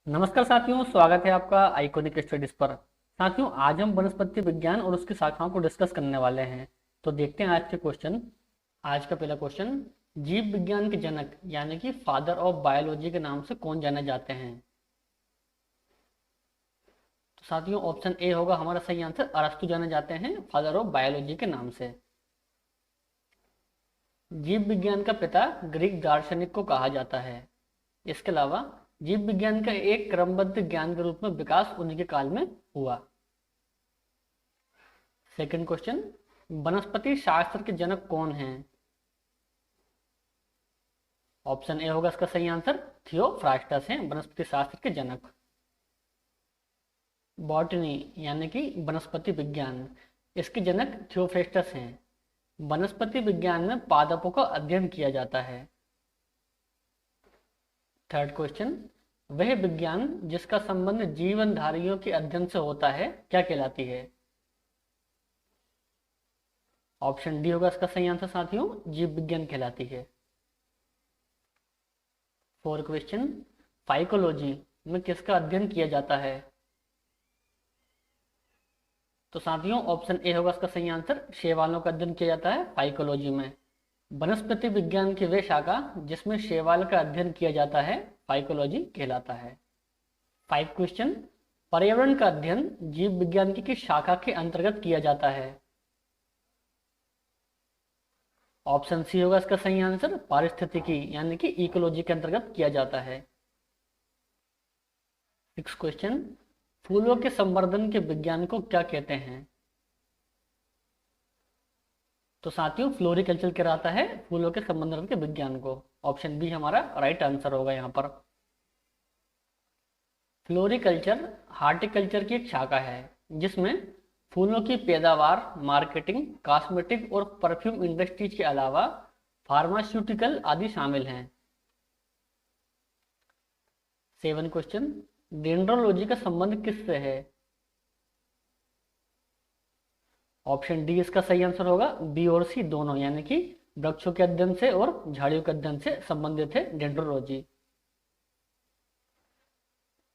नमस्कार साथियों, स्वागत है आपका आइकॉनिक स्टडीज पर। साथियों, आज हम वनस्पति विज्ञान और उसकी शाखाओं को डिस्कस करने वाले हैं। तो देखते हैं आज के क्वेश्चन। आज का पहला क्वेश्चन, जीव विज्ञान के जनक यानी कि फादर ऑफ बायोलॉजी के नाम से कौन जाने जाते हैं? तो साथियों, ऑप्शन ए होगा हमारा सही आंसर। अरस्तु जाने जाते हैं फादर ऑफ बायोलॉजी के नाम से। जीव विज्ञान का पिता ग्रीक दार्शनिक को कहा जाता है। इसके अलावा जीव विज्ञान का एक क्रमबद्ध ज्ञान के रूप में विकास उन्हीं के काल में हुआ। सेकंड क्वेश्चन, वनस्पति शास्त्र के जनक कौन हैं? ऑप्शन ए होगा इसका सही आंसर। थियोफ्रास्टस हैं वनस्पति शास्त्र के जनक। बॉटनी यानी कि वनस्पति विज्ञान, इसके जनक थियोफ्रास्टस हैं। वनस्पति विज्ञान में पादपों का अध्ययन किया जाता है। थर्ड क्वेश्चन, वह विज्ञान जिसका संबंध जीवनधारियों के अध्ययन से होता है क्या कहलाती है? ऑप्शन डी होगा इसका सही आंसर साथियों, जीव विज्ञान कहलाती है। फोर्थ क्वेश्चन, फाइकोलॉजी में किसका अध्ययन किया जाता है? तो साथियों, ऑप्शन ए होगा इसका सही आंसर। शैवालों का अध्ययन किया जाता है फाइकोलॉजी में। वनस्पति विज्ञान की वे शाखा जिसमें शैवाल का अध्ययन किया जाता है फाइकोलॉजी कहलाता है। फाइव क्वेश्चन, पर्यावरण का अध्ययन जीव विज्ञान की किस शाखा के अंतर्गत किया जाता है? ऑप्शन सी होगा इसका सही आंसर। पारिस्थितिकी यानी कि इकोलॉजी के अंतर्गत किया जाता है। सिक्स क्वेश्चन, फूलों के संवर्धन के विज्ञान को क्या कहते हैं? तो साथियों, फ्लोरिकल्चर कहलाता है फूलों के संवर्धन के विज्ञान को। ऑप्शन बी हमारा राइट आंसर होगा यहाँ पर। फ्लोरिकल्चर हार्टिकल्चर की एक शाखा है जिसमें फूलों की पैदावार, मार्केटिंग, कॉस्मेटिक और परफ्यूम इंडस्ट्रीज के अलावा फार्मास्यूटिकल आदि शामिल हैं। सेवन क्वेश्चन, डेंड्रोलॉजी का संबंध किससे है? ऑप्शन डी इसका सही आंसर होगा। बी और सी दोनों, यानी कि वृक्षों के अध्ययन से और झाड़ियों के अध्ययन से संबंधित है डेंड्रोलॉजी।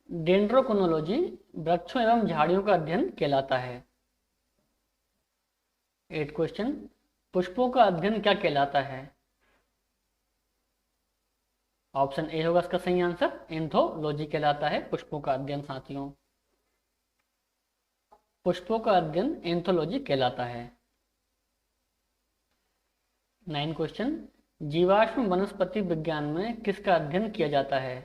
डेंड्रोक्रोनोलॉजी वृक्षों एवं झाड़ियों का अध्ययन कहलाता है। एट क्वेश्चन, पुष्पों का अध्ययन क्या कहलाता है? ऑप्शन ए होगा इसका सही आंसर। एंथोलॉजी कहलाता है पुष्पों का अध्ययन साथियों। पुष्पों का अध्ययन एंथोलॉजी कहलाता है। 9 क्वेश्चन, जीवाश्म वनस्पति विज्ञान में किसका अध्ययन किया जाता है?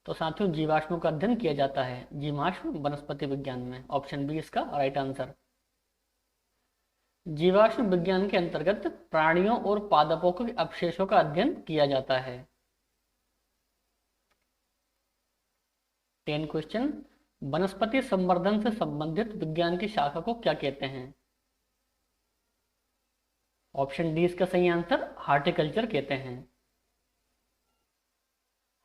तो साथियों, जीवाश्मों का अध्ययन किया जाता है जीवाश्म वनस्पति विज्ञान में। ऑप्शन बी इसका राइट आंसर। जीवाश्म विज्ञान के अंतर्गत प्राणियों और पादपों के अवशेषों का अध्ययन किया जाता है। 10 क्वेश्चन, वनस्पति संवर्धन से संबंधित विज्ञान की शाखा को क्या कहते हैं? ऑप्शन डी इसका सही आंसर। हार्टिकल्चर कहते हैं।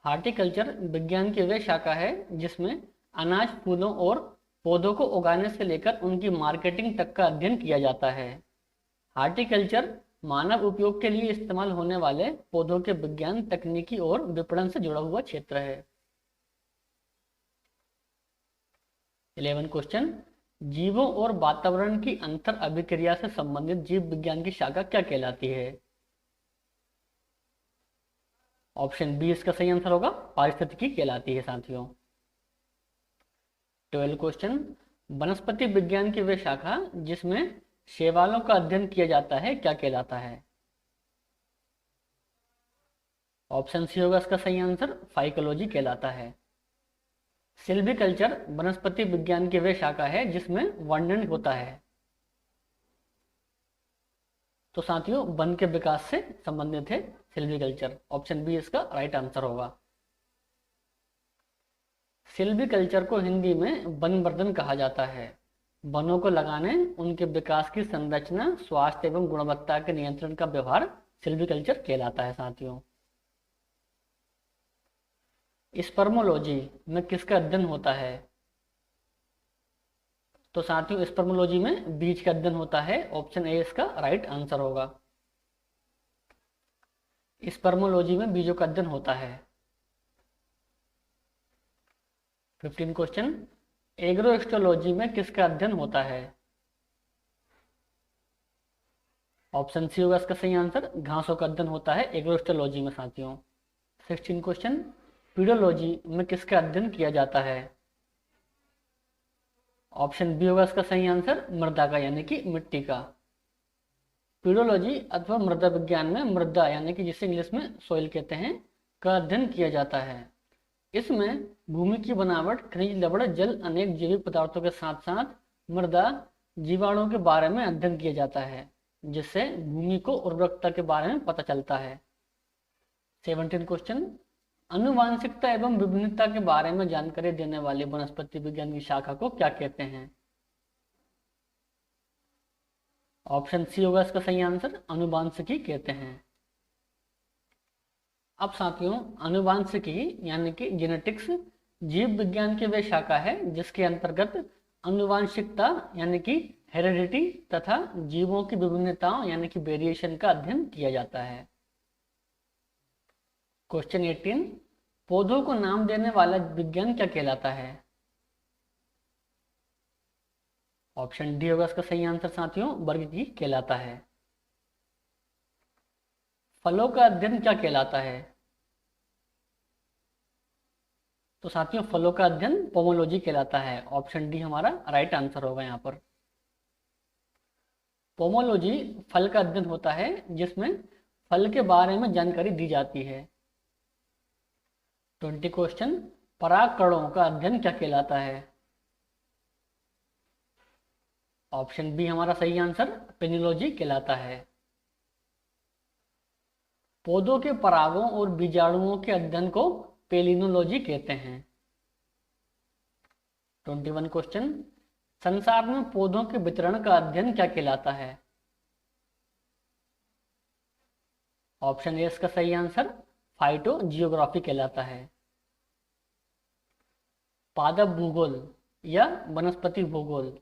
हार्टिकल्चर विज्ञान की वह शाखा है जिसमें अनाज, फूलों और पौधों को उगाने से लेकर उनकी मार्केटिंग तक का अध्ययन किया जाता है। हार्टिकल्चर मानव उपयोग के लिए इस्तेमाल होने वाले पौधों के विज्ञान, तकनीकी और विपणन से जुड़ा हुआ क्षेत्र है। 11 क्वेश्चन, जीवों और वातावरण की अंतर अभिक्रिया से संबंधित जीव विज्ञान की शाखा क्या कहलाती है? ऑप्शन बी इसका सही आंसर होगा। पारिस्थितिकी कहलाती है साथियों। 12 क्वेश्चन, वनस्पति विज्ञान की वह शाखा जिसमें शैवालों का अध्ययन किया जाता है क्या कहलाता है? ऑप्शन सी होगा इसका सही आंसर। फाइकोलॉजी कहलाता है। सिल्वीकल्चर वनस्पति विज्ञान की वह शाखा है जिसमें वर्णन होता है। तो साथियों, वन के विकास से संबंधित है सिल्वीकल्चर। ऑप्शन बी इसका राइट आंसर होगा। सिल्वीकल्चर को हिंदी में वनवर्धन कहा जाता है। वनों को लगाने, उनके विकास की संरचना, स्वास्थ्य एवं गुणवत्ता के नियंत्रण का व्यवहार सिल्वीकल्चर कहलाता है साथियों। स्पर्मोलॉजी में किसका अध्ययन होता है? तो साथियों, स्पर्मोलॉजी में बीज का अध्ययन होता है। ऑप्शन ए इसका राइट आंसर होगा। स्पर्मोलॉजी में बीजों का अध्ययन होता है। 15 क्वेश्चन, एग्रोस्टोलॉजी में किसका अध्ययन होता है? ऑप्शन सी होगा इसका सही आंसर, घासों का अध्ययन होता है एग्रोस्टोलॉजी में साथियों। 16 क्वेश्चन, पीडोलॉजी में किसका अध्ययन किया जाता है? ऑप्शन बी होगा इसका सही आंसर, मृदा का यानी कि मिट्टी का। पीडोलॉजी अथवा मृदा विज्ञान में मृदा यानी कि जिसे इंग्लिश में सोइल कहते हैं का अध्ययन किया जाता है। इसमें भूमि की बनावट, खनिज लवण, जल, अनेक जैविक पदार्थों के साथ साथ मृदा जीवाणुओं के बारे में अध्ययन किया जाता है, जिससे भूमि को उर्वरकता के बारे में पता चलता है। 17 क्वेश्चन, आनुवांशिकता एवं विभिन्नता के बारे में जानकारी देने वाली वनस्पति विज्ञान की शाखा को क्या कहते हैं? ऑप्शन सी होगा इसका सही आंसर, आनुवांशिकी कहते हैं। अब साथियों, आनुवांशिकी यानी कि जेनेटिक्स जीव विज्ञान की वे शाखा है जिसके अंतर्गत आनुवांशिकता यानी कि हेरिडिटी तथा जीवों की विभिन्नताओं यानी कि वेरिएशन का अध्ययन किया जाता है। क्वेश्चन 18, पौधों को नाम देने वाला विज्ञान क्या कहलाता है? ऑप्शन डी होगा इसका सही आंसर साथियों, वर्गीकी कहलाता है। फलों का अध्ययन क्या कहलाता है? तो साथियों, फलों का अध्ययन पोमोलॉजी कहलाता है। ऑप्शन डी हमारा राइट आंसर होगा यहाँ पर। पोमोलॉजी फल का अध्ययन होता है जिसमें फल के बारे में जानकारी दी जाती है। 20 क्वेश्चन, परागकणों का अध्ययन क्या कहलाता है? ऑप्शन बी हमारा सही आंसर, पेनियोलॉजी कहलाता है। पौधों के परागों और बीजाणुओं के अध्ययन को पेलिनोलॉजी कहते हैं। 21 क्वेश्चन, संसार में पौधों के वितरण का अध्ययन क्या कहलाता है? ऑप्शन ए इसका सही आंसर, फाइटोजियोग्राफी कहलाता है। पादप भूगोल या वनस्पति भूगोल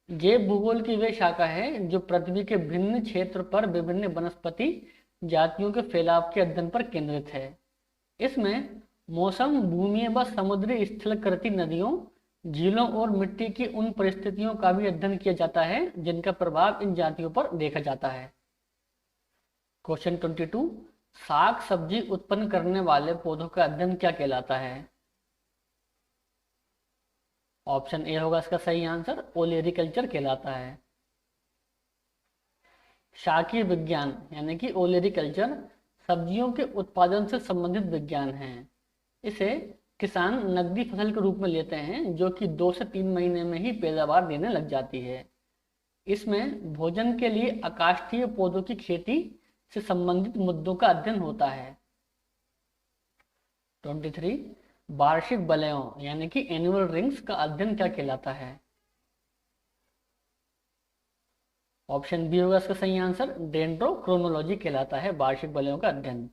जैव भूगोल की वे शाखा है जो पृथ्वी के भिन्न क्षेत्र पर विभिन्न वनस्पति जातियों के फैलाव के अध्ययन पर केंद्रित है। इसमें मौसम, भूमि व समुद्री स्थलकृति, नदियों, झीलों और मिट्टी की उन परिस्थितियों का भी अध्ययन किया जाता है जिनका प्रभाव इन जातियों पर देखा जाता है। क्वेश्चन 22, साग सब्जी उत्पन्न करने वाले पौधों का अध्ययन क्या कहलाता है? ऑप्शन ए होगा इसका सही आंसर, ओलेरिकल्चर कहलाता है। शाकीय विज्ञान यानी कि ओलेरिकल्चर सब्जियों के उत्पादन से संबंधित विज्ञान है। इसे किसान नकदी फसल के रूप में लेते हैं जो कि 2 से 3 महीने में ही पैदावार देने लग जाती है। इसमें भोजन के लिए आकाष्ठीय पौधों की खेती से संबंधित मुद्दों का अध्ययन होता है। 23, वार्षिक वलयों यानी कि एनुअल रिंग्स का अध्ययन क्या कहलाता है? ऑप्शन बी होगा इसका सही आंसर, डेंड्रोक्रोनोलॉजी कहलाता है वार्षिक वलयों का अध्ययन।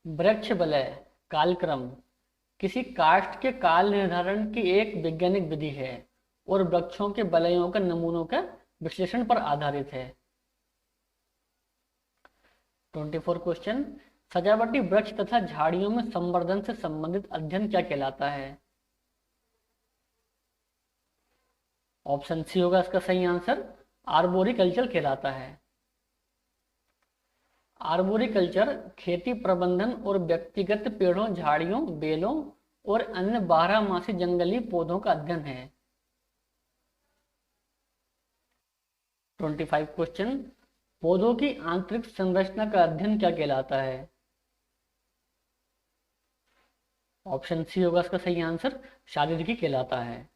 वृक्ष वलय कालक्रम किसी काष्ठ के काल निर्धारण की एक वैज्ञानिक विधि है और वृक्षों के वलयों का नमूनों का विश्लेषण पर आधारित है। 24 क्वेश्चन, सजावटी वृक्ष तथा झाड़ियों में संवर्धन से संबंधित अध्ययन क्या कहलाता है? ऑप्शन सी होगा इसका सही आंसर, आर्बोरिकल्चर कहलाता है। आर्बोरिकल्चर खेती प्रबंधन और व्यक्तिगत पेड़ों, झाड़ियों, बेलों और अन्य बारहमासी जंगली पौधों का अध्ययन है। 25 क्वेश्चन, पौधों की आंतरिक संरचना का अध्ययन क्या कहलाता है? ऑप्शन सी होगा इसका सही आंसर, शारीरिकी कहलाता है।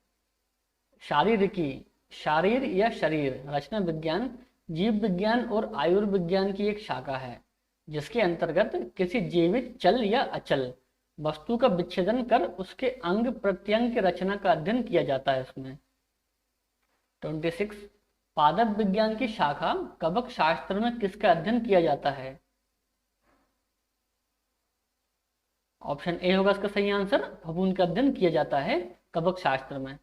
शारीरिकी शारीर या शरीर रचना विज्ञान, जीव विज्ञान और आयुर्विज्ञान की एक शाखा है जिसके अंतर्गत किसी जीवित चल या अचल वस्तु का विच्छेदन कर उसके अंग प्रत्यंग की रचना का अध्ययन किया जाता है इसमें। 26, पादप विज्ञान की शाखा कवक शास्त्र में किसका अध्ययन किया जाता है? ऑप्शन ए होगा इसका सही आंसर, फफूंद का अध्ययन किया जाता है कवक शास्त्र में।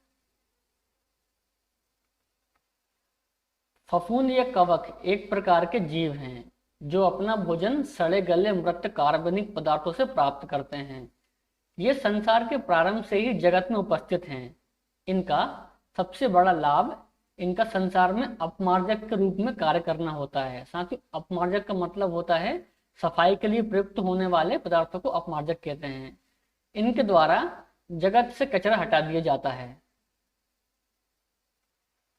फफूंद या कवक एक प्रकार के जीव हैं जो अपना भोजन सड़े गले मृत कार्बनिक पदार्थों से प्राप्त करते हैं। ये संसार के प्रारंभ से ही जगत में उपस्थित हैं। इनका सबसे बड़ा लाभ इनका संसार में अपमार्जक के रूप में कार्य करना होता है। साथियों, अपमार्जक का मतलब होता है सफाई के लिए प्रयुक्त होने वाले पदार्थों को अपमार्जक कहते हैं। इनके द्वारा जगत से कचरा हटा दिया जाता है।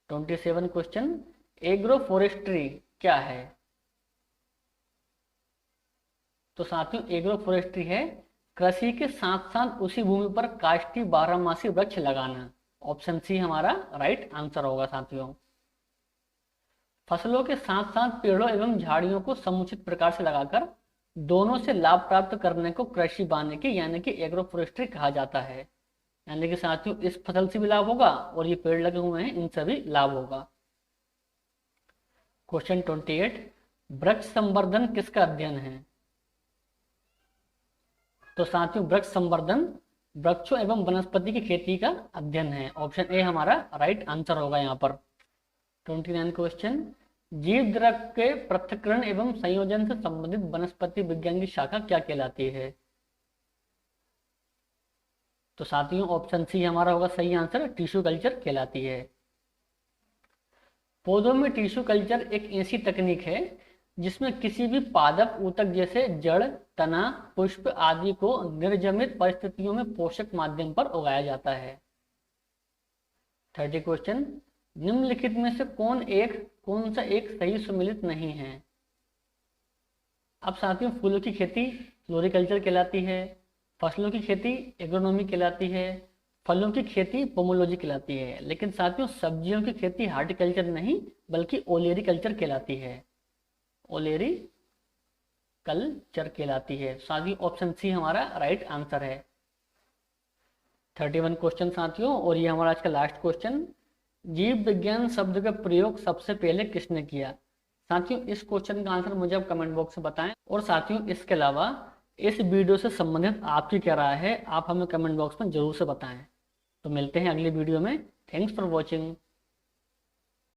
27 क्वेश्चन, एग्रो फॉरेस्ट्री क्या है? तो साथियों, एग्रो फॉरेस्ट्री है कृषि के साथ साथ उसी भूमि पर काष्ठी बारहमासी वृक्ष लगाना। ऑप्शन सी हमारा राइट आंसर होगा। साथियों, फसलों के साथ साथ पेड़ों एवं झाड़ियों को समुचित प्रकार से लगाकर दोनों से लाभ प्राप्त करने को कृषि वानिकी यानी कि एग्रो फॉरेस्ट्री कहा जाता है। यानी कि साथियों, इस फसल से भी लाभ होगा और ये पेड़ लगे हुए हैं इनसे भी लाभ होगा। क्वेश्चन 28, वृक्ष संवर्धन किसका अध्ययन है? तो साथियों, वृक्ष संवर्धन वृक्षों एवं वनस्पति की खेती का अध्ययन है। ऑप्शन ए हमारा राइट आंसर होगा यहाँ पर। 29 क्वेश्चन, जीव द्रव के पृथक्करण एवं संयोजन से संबंधित वनस्पति विज्ञान की शाखा क्या कहलाती है? तो साथियों, ऑप्शन सी हमारा होगा सही आंसर, टिश्यू कल्चर कहलाती है। पौधों में टिश्यू कल्चर एक ऐसी तकनीक है जिसमें किसी भी पादप ऊतक जैसे जड़, तना, पुष्प आदि को निर्जमित परिस्थितियों में पोषक माध्यम पर उगाया जाता है। 30 क्वेश्चन, निम्नलिखित में से कौन सा एक सही सुमेलित नहीं है? अब साथियों, फूलों की खेती फ्लोरिकल्चर कहलाती है, फसलों की खेती एग्रोनॉमी कहलाती है, फलों की खेती पोमोलॉजी कहलाती है। लेकिन साथियों, सब्जियों की खेती हार्टिकल्चर नहीं बल्कि ओलेरी कल्चर कहलाती है। ओलेरी कल्चर कहलाती है। साथियों, ऑप्शन सी हमारा राइट आंसर है। 31 क्वेश्चन साथियों, और ये हमारा आज का लास्ट क्वेश्चन, जीव विज्ञान शब्द का प्रयोग सबसे पहले किसने किया? साथियों, इस क्वेश्चन का आंसर मुझे आप कमेंट बॉक्स में बताएं। और साथियों, इसके अलावा इस वीडियो से संबंधित आपकी क्या राय है, आप हमें कमेंट बॉक्स में जरूर से बताएं। तो मिलते हैं अगली वीडियो में। Thanks for watching.